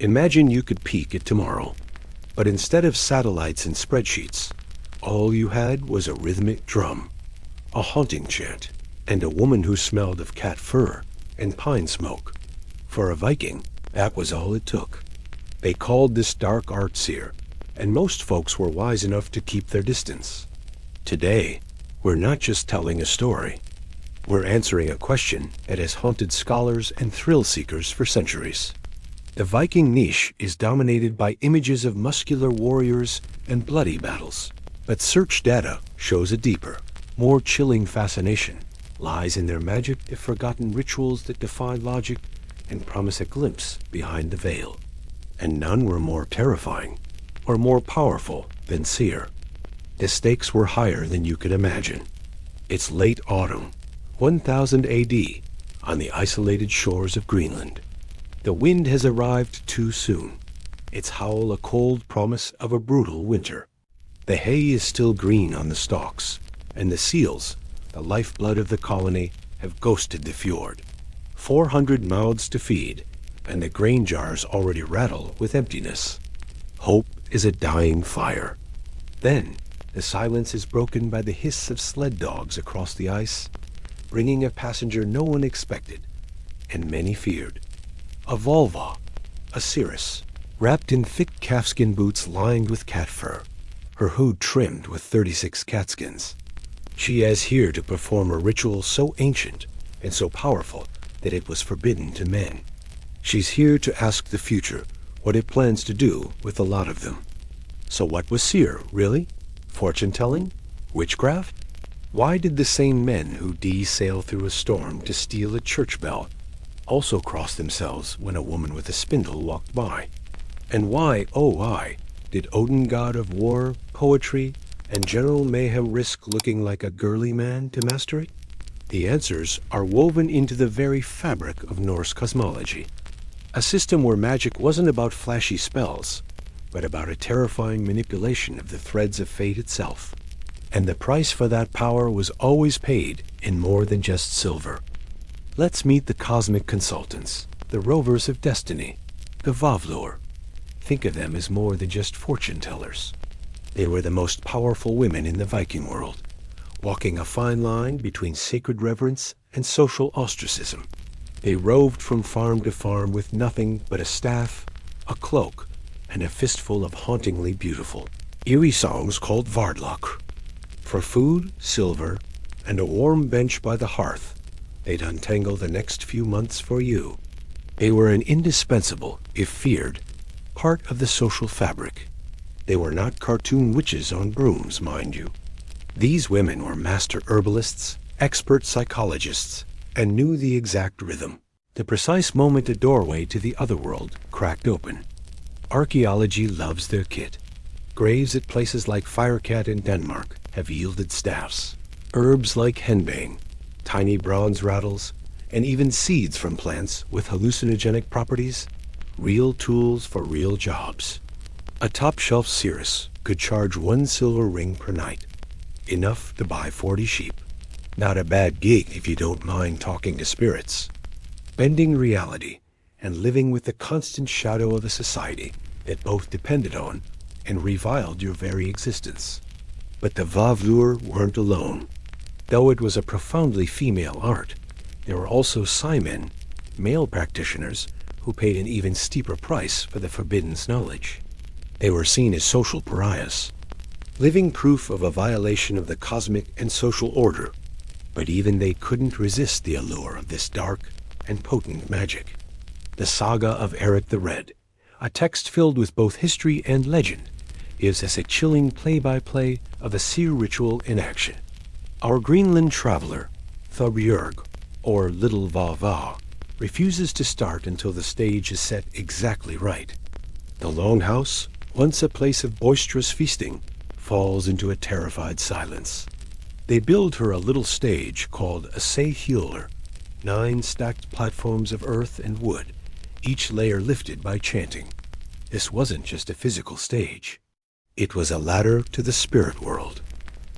Imagine you could peek at tomorrow, but instead of satellites and spreadsheets, all you had was a rhythmic drum, a haunting chant, and a woman who smelled of cat fur and pine smoke. For a Viking, that was all it took. They called this dark art seer, and most folks were wise enough to keep their distance. Today, we're not just telling a story. We're answering a question that has haunted scholars and thrill seekers for centuries. The Viking niche is dominated by images of muscular warriors and bloody battles, but search data shows a deeper, more chilling fascination lies in their magic if forgotten rituals that defy logic and promise a glimpse behind the veil. And none were more terrifying or more powerful than Seiðr. The stakes were higher than you could imagine. It's late autumn, 1000 AD, on the isolated shores of Greenland. The wind has arrived too soon, its howl a cold promise of a brutal winter. The hay is still green on the stalks, and the seals, the lifeblood of the colony, have ghosted the fjord. 400 mouths to feed, and the grain jars already rattle with emptiness. Hope is a dying fire. Then, the silence is broken by the hiss of sled dogs across the ice, bringing a passenger no one expected, and many feared. A vulva, a Seeress, wrapped in thick calfskin boots lined with cat fur, her hood trimmed with 36 catskins. She is here to perform a ritual so ancient and so powerful that it was forbidden to men. She's here to ask the future what it plans to do with a lot of them. So what was Seiðr, really? Fortune-telling? Witchcraft? Why did the same men who sail through a storm to steal a church bell also cross themselves when a woman with a spindle walked by? And why, oh why, did Odin, god of war, poetry, and general mayhem, risk looking like a girly man to master it? The answers are woven into the very fabric of Norse cosmology. A system where magic wasn't about flashy spells, but about a terrifying manipulation of the threads of fate itself. And the price for that power was always paid in more than just silver. Let's meet the cosmic consultants, the rovers of destiny, the Vavlur. Think of them as more than just fortune tellers. They were the most powerful women in the Viking world, walking a fine line between sacred reverence and social ostracism. They roved from farm to farm with nothing but a staff, a cloak, and a fistful of hauntingly beautiful, eerie songs called Vardlok. For food, silver, and a warm bench by the hearth, they'd untangle the next few months for you. They were an indispensable, if feared, part of the social fabric. They were not cartoon witches on brooms, mind you. These women were master herbalists, expert psychologists, and knew the exact rhythm, the precise moment a doorway to the other world cracked open. Archaeology loves their kit. Graves at places like Firecat in Denmark have yielded staffs, herbs like henbane, tiny bronze rattles, and even seeds from plants with hallucinogenic properties, real tools for real jobs. A top-shelf Seeress could charge 1 silver ring per night, enough to buy 40 sheep. Not a bad gig if you don't mind talking to spirits, bending reality, and living with the constant shadow of a society that both depended on and reviled your very existence. But the Vavlur weren't alone. Though it was a profoundly female art, there were also Psymen, male practitioners, who paid an even steeper price for the forbidden knowledge. They were seen as social pariahs, living proof of a violation of the cosmic and social order. But even they couldn't resist the allure of this dark and potent magic. The Saga of Eric the Red, a text filled with both history and legend, gives us a chilling play-by-play of a Seiðr ritual in action. Our Greenland traveler, Thorbjörg, or Little Vava, refuses to start until the stage is set exactly right. The longhouse, once a place of boisterous feasting, falls into a terrified silence. They build her a little stage called a Seiðr, 9 stacked platforms of earth and wood, each layer lifted by chanting. This wasn't just a physical stage. It was a ladder to the spirit world.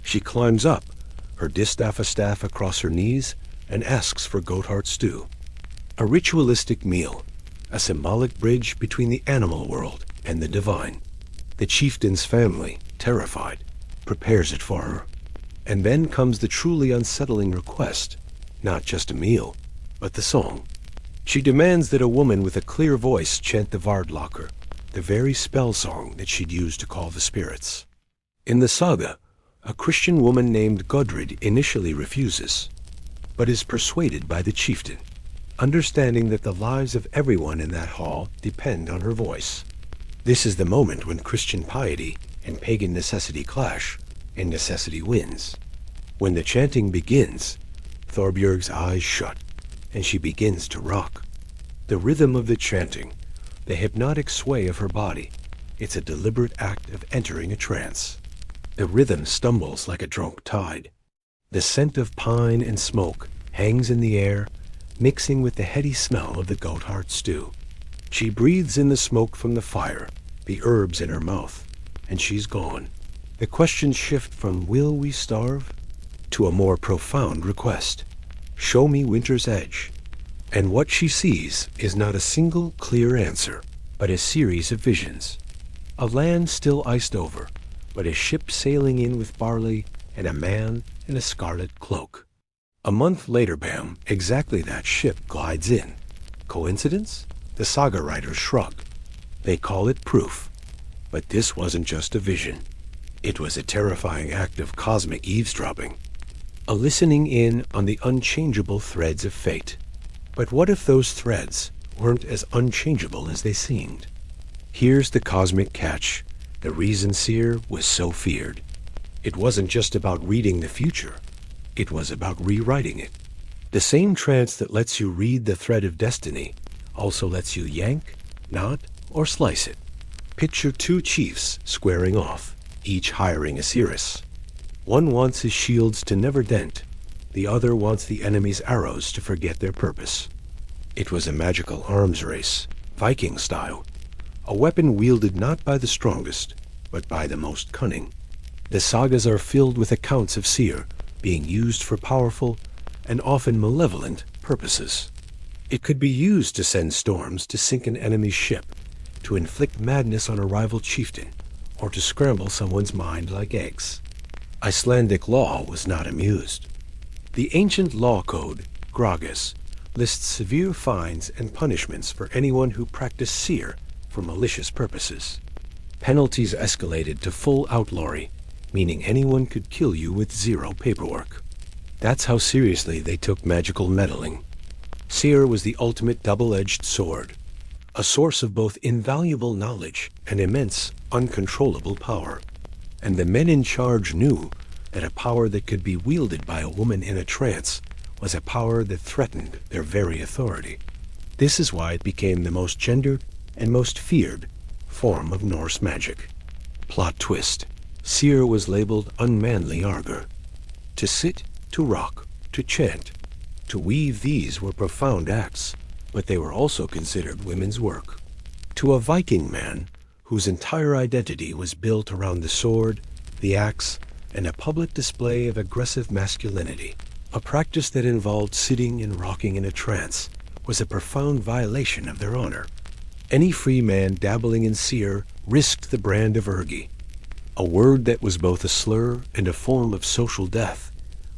She climbs up, her distaff a staff across her knees, and asks for goat heart stew. A ritualistic meal, a symbolic bridge between the animal world and the divine. The chieftain's family, terrified, prepares it for her. And then comes the truly unsettling request, not just a meal, but the song. She demands that a woman with a clear voice chant the Vardlacher, the very spell song that she'd use to call the spirits. In the saga, a Christian woman named Gudrid initially refuses, but is persuaded by the chieftain, understanding that the lives of everyone in that hall depend on her voice. This is the moment when Christian piety and pagan necessity clash, and necessity wins. When the chanting begins, Thorbjörg's eyes shut, and she begins to rock. The rhythm of the chanting, the hypnotic sway of her body, it's a deliberate act of entering a trance. The rhythm stumbles like a drunk tide. The scent of pine and smoke hangs in the air, mixing with the heady smell of the goat heart stew. She breathes in the smoke from the fire, the herbs in her mouth, and she's gone. The questions shift from "will we starve?" to a more profound request. Show me winter's edge. And what she sees is not a single clear answer, but a series of visions. A land still iced over, but a ship sailing in with barley and a man in a scarlet cloak. A month later, bam, exactly that ship glides in. Coincidence? The saga writers shrug. They call it proof. But this wasn't just a vision. It was a terrifying act of cosmic eavesdropping. A listening in on the unchangeable threads of fate. But what if those threads weren't as unchangeable as they seemed? Here's the cosmic catch, the reason Seiðr was so feared. It wasn't just about reading the future. It was about rewriting it. The same trance that lets you read the thread of destiny also lets you yank, knot, or slice it. Picture two chiefs squaring off, each hiring a Seeress. One wants his shields to never dent. The other wants the enemy's arrows to forget their purpose. It was a magical arms race, Viking style. A weapon wielded not by the strongest, but by the most cunning. The sagas are filled with accounts of Seiðr being used for powerful and often malevolent purposes. It could be used to send storms to sink an enemy's ship, to inflict madness on a rival chieftain, or to scramble someone's mind like eggs. Icelandic law was not amused. The ancient law code, Sagas, lists severe fines and punishments for anyone who practiced Seiðr for malicious purposes. Penalties escalated to full outlawry, meaning anyone could kill you with zero paperwork. That's how seriously they took magical meddling. Seiðr was the ultimate double-edged sword, a source of both invaluable knowledge and immense, uncontrollable power. And the men in charge knew that a power that could be wielded by a woman in a trance was a power that threatened their very authority. This is why it became the most gendered and most feared form of Norse magic. Plot twist. Seiðr was labeled unmanly arger. To sit, to rock, to chant, to weave, these were profound acts, but they were also considered women's work. To a Viking man, whose entire identity was built around the sword, the axe, and a public display of aggressive masculinity, a practice that involved sitting and rocking in a trance was a profound violation of their honor. Any free man dabbling in Seiðr risked the brand of ergi, a word that was both a slur and a form of social death,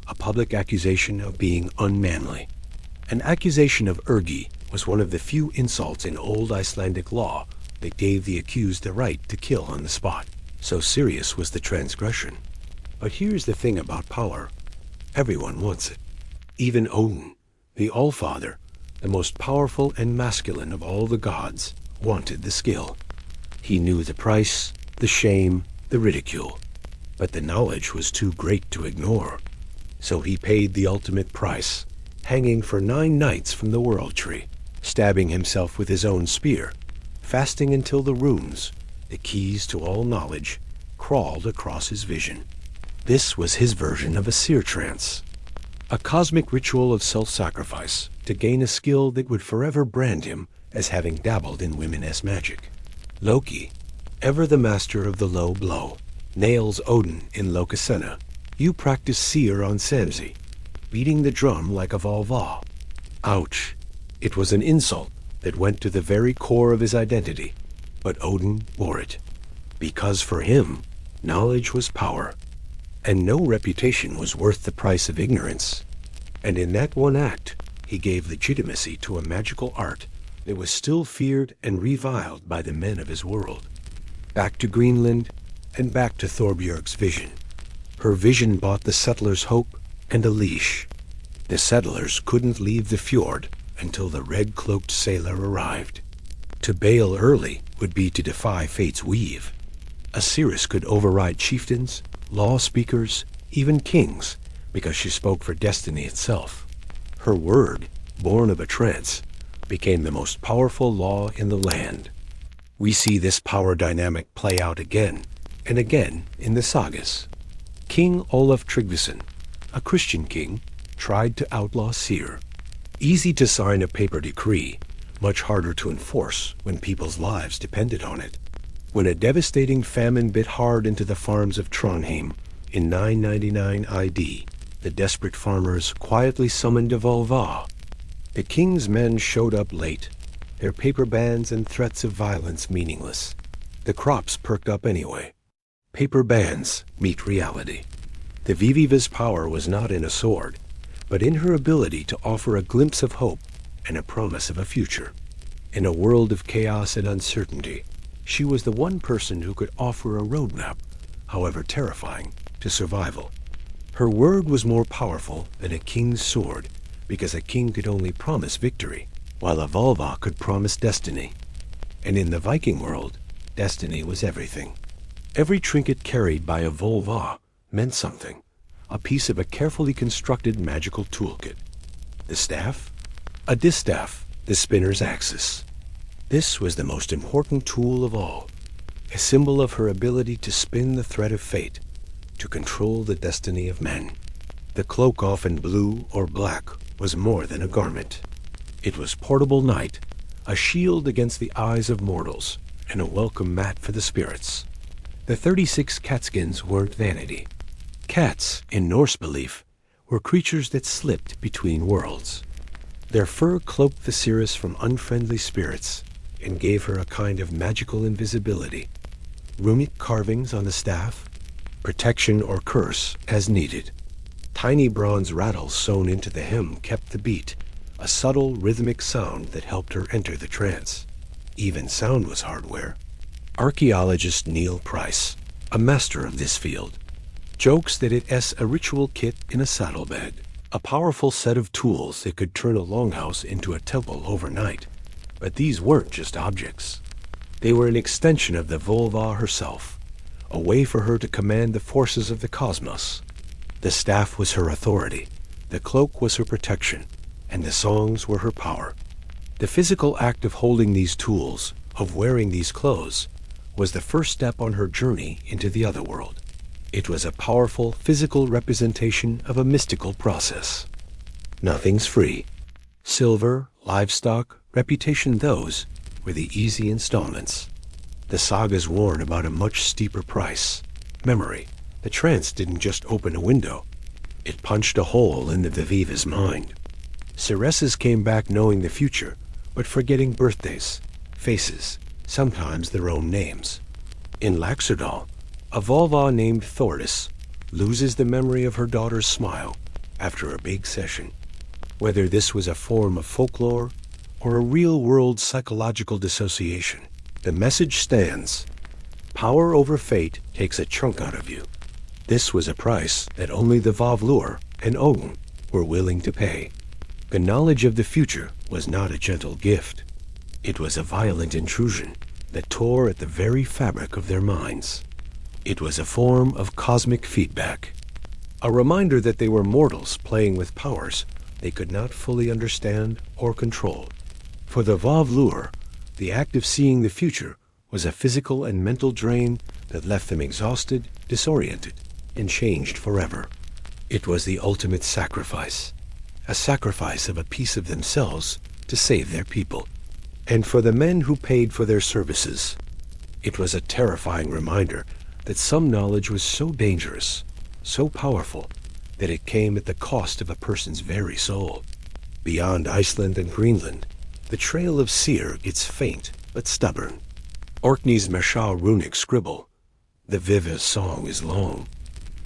a public accusation of being unmanly. An accusation of ergi was one of the few insults in old Icelandic law that gave the accused the right to kill on the spot. So serious was the transgression. But here's the thing about power. Everyone wants it. Even Odin, the Allfather, the most powerful and masculine of all the gods, wanted the skill. He knew the price, the shame, the ridicule. But the knowledge was too great to ignore. So he paid the ultimate price, hanging for 9 nights from the world tree, stabbing himself with his own spear, fasting until the runes, the keys to all knowledge, crawled across his vision. This was his version of a Seiðr trance, a cosmic ritual of self-sacrifice to gain a skill that would forever brand him as having dabbled in women-esque magic. Loki, ever the master of the low blow, nails Odin in Lokasenna. You practice Seiðr on Samsi, beating the drum like a Volva. Ouch! It was an insult, that went to the very core of his identity, but Odin bore it, because for him, knowledge was power, and no reputation was worth the price of ignorance. And in that one act, he gave legitimacy to a magical art that was still feared and reviled by the men of his world. Back to Greenland, and back to Thorbjörg's vision. Her vision bought the settlers hope and a leash. The settlers couldn't leave the fjord until the red-cloaked sailor arrived. To bail early would be to defy fate's weave. A Seeress could override chieftains, law speakers, even kings, because she spoke for destiny itself. Her word, born of a trance, became the most powerful law in the land. We see this power dynamic play out again and again in the Sagas. King Olaf Tryggvason, a Christian king, tried to outlaw Seiðr. Easy to sign a paper decree, much harder to enforce when people's lives depended on it. When a devastating famine bit hard into the farms of Trondheim in 999 ID, the desperate farmers quietly summoned a Volva. The king's men showed up late, their paper bans and threats of violence meaningless. The crops perked up anyway. Paper bans meet reality. The Viviva's power was not in a sword, but in her ability to offer a glimpse of hope and a promise of a future. In a world of chaos and uncertainty, she was the one person who could offer a roadmap, however terrifying, to survival. Her word was more powerful than a king's sword, because a king could only promise victory, while a Volva could promise destiny. And in the Viking world, destiny was everything. Every trinket carried by a Volva meant something, a piece of a carefully constructed magical toolkit. The staff? A distaff, the spinner's axis. This was the most important tool of all, a symbol of her ability to spin the thread of fate, to control the destiny of men. The cloak, often blue or black, was more than a garment. It was portable night, a shield against the eyes of mortals, and a welcome mat for the spirits. The 36 catskins weren't vanity. Cats, in Norse belief, were creatures that slipped between worlds. Their fur cloaked the Seeress from unfriendly spirits and gave her a kind of magical invisibility. Runic carvings on the staff, protection or curse as needed. Tiny bronze rattles sewn into the hem kept the beat, a subtle rhythmic sound that helped her enter the trance. Even sound was hardware. Archaeologist Neil Price, a master of this field, jokes that it's a ritual kit in a saddlebag, a powerful set of tools that could turn a longhouse into a temple overnight. But these weren't just objects. They were an extension of the Volva herself, a way for her to command the forces of the cosmos. The staff was her authority, the cloak was her protection, and the songs were her power. The physical act of holding these tools, of wearing these clothes, was the first step on her journey into the other world. It was a powerful physical representation of a mystical process. Nothing's free. Silver, livestock, reputation, those were the easy installments. The sagas warn about a much steeper price. Memory. The trance didn't just open a window. It punched a hole in the Viviva's mind. Seeresses came back knowing the future, but forgetting birthdays, faces, sometimes their own names. In Laxerdal, a Volva named Thordis loses the memory of her daughter's smile after a big session. Whether this was a form of folklore or a real-world psychological dissociation, the message stands. Power over fate takes a chunk out of you. This was a price that only the Vavlur and Odin were willing to pay. The knowledge of the future was not a gentle gift. It was a violent intrusion that tore at the very fabric of their minds. It was a form of cosmic feedback, a reminder that they were mortals playing with powers they could not fully understand or control. For the Vavlur, the act of seeing the future was a physical and mental drain that left them exhausted, disoriented, and changed forever. It was the ultimate sacrifice, a sacrifice of a piece of themselves to save their people. And for the men who paid for their services, it was a terrifying reminder that some knowledge was so dangerous, so powerful, that it came at the cost of a person's very soul. Beyond Iceland and Greenland, The trail of Seiðr gets faint but stubborn. Orkney's Meshal runic scribble. The Viva's song is long.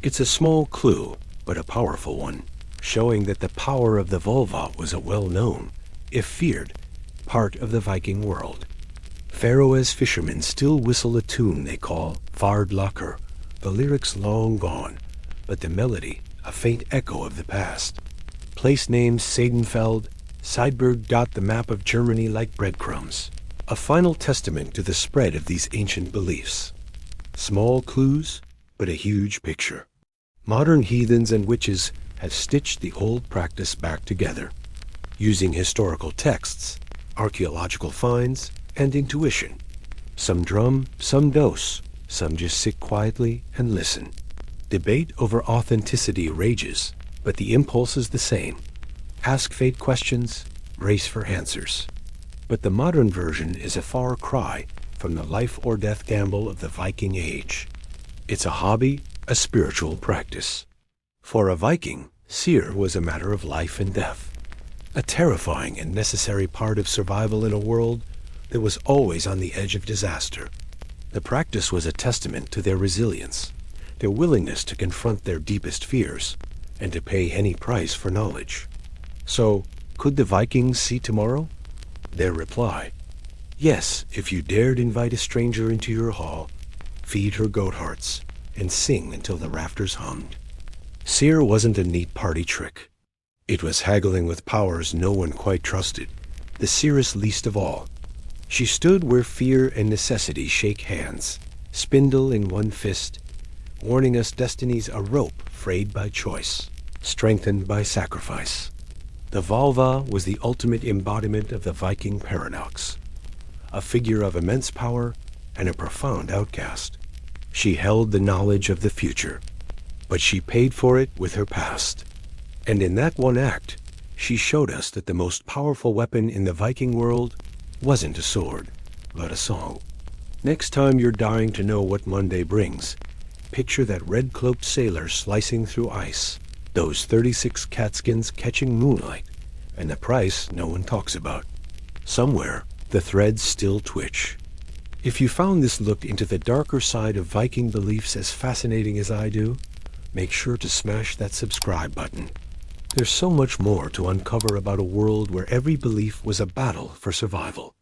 It's a small clue, but a powerful one, showing that the power of the vulva was a well-known, if feared, part of the Viking world. Faroese fishermen still whistle a tune they call Vardlaker, the lyrics long gone, but the melody a faint echo of the past. Place names Seidenfeld, Seidberg dot the map of Germany like breadcrumbs, a final testament to the spread of these ancient beliefs. Small clues, but a huge picture. Modern heathens and witches have stitched the old practice back together, using historical texts, archaeological finds, and intuition. Some drum, some dose, some just sit quietly and listen. Debate over authenticity rages, but the impulse is the same. Ask fate questions, race for answers. But the modern version is a far cry from the life or death gamble of the Viking Age. It's a hobby, a spiritual practice. For a Viking, Seiðr was a matter of life and death, a terrifying and necessary part of survival in a world that was always on the edge of disaster. The practice was a testament to their resilience, their willingness to confront their deepest fears, and to pay any price for knowledge. So, could the Vikings see tomorrow? Their reply: yes, if you dared invite a stranger into your hall, feed her goat hearts, and sing until the rafters hummed. Seiðr wasn't a neat party trick. It was haggling with powers no one quite trusted, the Seeress least of all. She stood where fear and necessity shake hands, spindle in one fist, warning us destiny's a rope frayed by choice, strengthened by sacrifice. The Valva was the ultimate embodiment of the Viking paradox, a figure of immense power and a profound outcast. She held the knowledge of the future, but she paid for it with her past. And in that one act, she showed us that the most powerful weapon in the Viking world wasn't a sword, but a song. Next time you're dying to know what Monday brings, picture that red-cloaked sailor slicing through ice, those 36 catskins catching moonlight, and the price no one talks about. Somewhere, the threads still twitch. If you found this look into the darker side of Viking beliefs as fascinating as I do, make sure to smash that subscribe button. There's so much more to uncover about a world where every belief was a battle for survival.